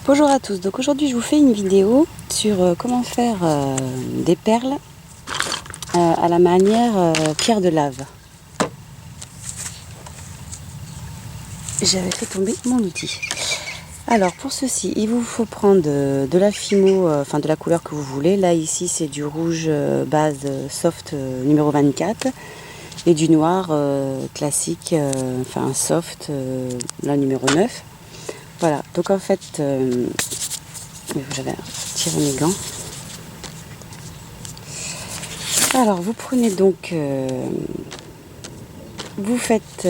Bonjour à tous, donc aujourd'hui je vous fais une vidéo sur comment faire des perles à la manière pierre de lave. J'avais fait tomber mon outil. Alors pour ceci, il vous faut prendre de la Fimo, enfin de la couleur que vous voulez. Là ici c'est du rouge base soft numéro 24 et du noir classique, enfin soft, là numéro 9. Voilà, donc en fait, j'avais tiré mes gants. Alors vous prenez donc, vous faites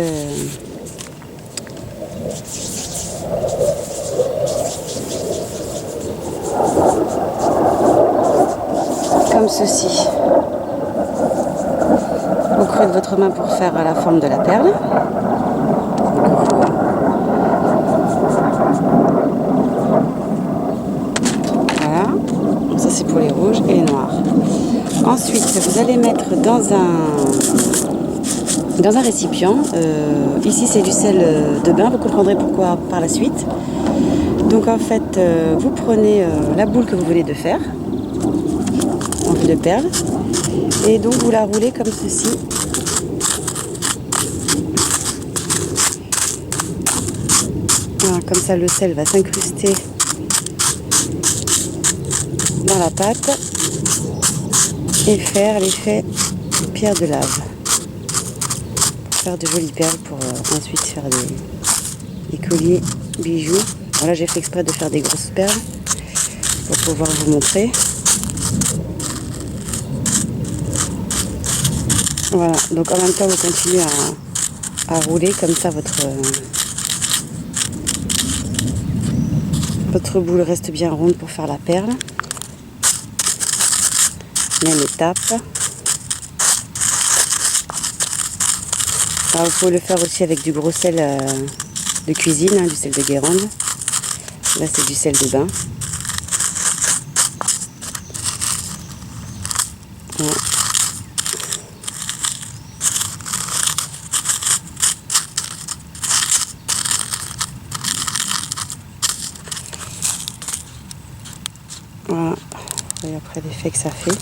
comme ceci. Vous creux de votre main pour faire la forme de la perle. Voilà, ça c'est pour les rouges et les noirs. Ensuite, vous allez mettre dans un récipient. Ici c'est du sel de bain, vous comprendrez pourquoi par la suite. Donc en fait, vous prenez la boule que vous venez de faire en vue de perle et donc vous la roulez comme ceci. Voilà, comme ça le sel va s'incruster dans la pâte et faire l'effet pierre de lave. Pour faire de jolies perles pour ensuite faire des colliers, bijoux. Voilà, j'ai fait exprès de faire des grosses perles pour pouvoir vous montrer. Voilà, donc en même temps vous continuez à rouler comme ça votre boule reste bien ronde pour faire la perle. Même étape. Alors, il faut le faire aussi avec du gros sel de cuisine, du sel de Guérande. Là c'est du sel de bain. Voilà. Voilà, et après l'effet que ça fait.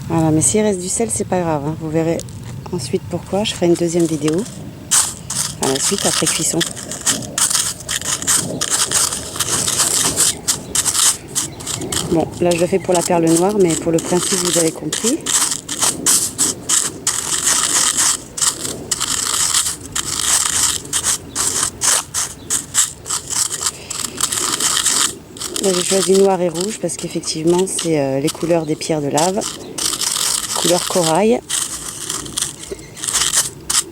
Voilà, mais s'il reste du sel, c'est pas grave, hein. Vous verrez ensuite pourquoi. Je ferai une deuxième vidéo à la suite, après cuisson. Bon, là je le fais pour la perle noire, mais pour le principe, vous avez compris. Là j'ai choisi noir et rouge parce qu'effectivement c'est les couleurs des pierres de lave. Couleur corail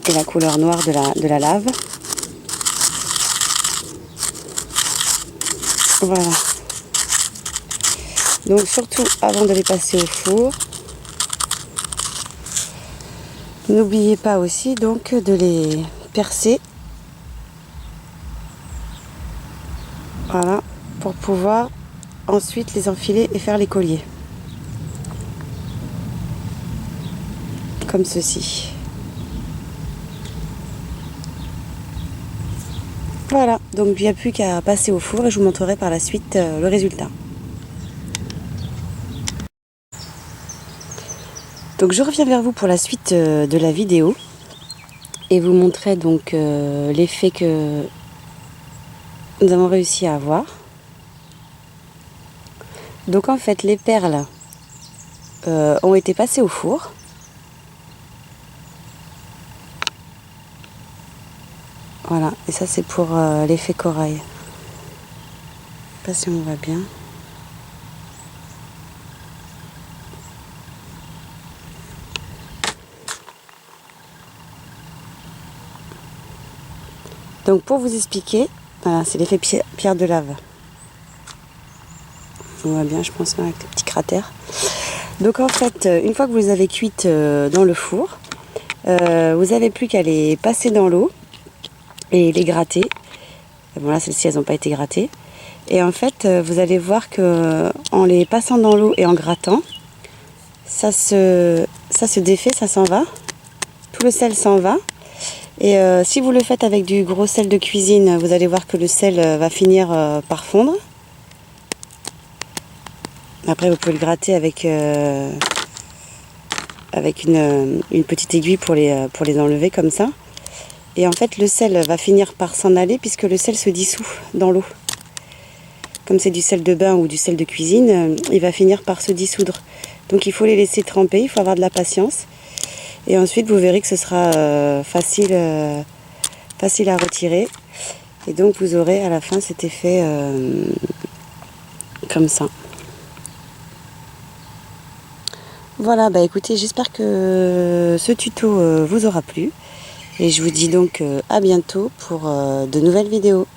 et la couleur noire de la lave. Voilà. Donc surtout avant de les passer au four, n'oubliez pas aussi donc de les percer. Voilà, pour pouvoir ensuite les enfiler et faire les colliers. Comme ceci. Voilà, donc il n'y a plus qu'à passer au four et je vous montrerai par la suite le résultat. Donc je reviens vers vous pour la suite de la vidéo et vous montrer donc l'effet que nous avons réussi à avoir. Donc en fait les perles ont été passées au four. Voilà, et ça c'est pour l'effet corail. Je sais pas si on voit bien. Donc pour vous expliquer, voilà, c'est l'effet pierre de lave. On voit bien, je pense, avec les petits cratères. Donc en fait, une fois que vous les avez cuites dans le four, vous n'avez plus qu'à les passer dans l'eau et les gratter. Bon là, celles-ci, elles n'ont pas été grattées. Et en fait, vous allez voir que en les passant dans l'eau et en grattant, ça se défait, ça s'en va. Tout le sel s'en va. Et si vous le faites avec du gros sel de cuisine, vous allez voir que le sel va finir par fondre. Après, vous pouvez le gratter avec une petite aiguille pour les enlever comme ça. Et en fait, le sel va finir par s'en aller puisque le sel se dissout dans l'eau. Comme c'est du sel de bain ou du sel de cuisine, il va finir par se dissoudre. Donc il faut les laisser tremper, il faut avoir de la patience. Et ensuite, vous verrez que ce sera facile à retirer. Et donc, vous aurez à la fin cet effet comme ça. Voilà, bah écoutez, j'espère que ce tuto vous aura plu. Et je vous dis donc à bientôt pour de nouvelles vidéos.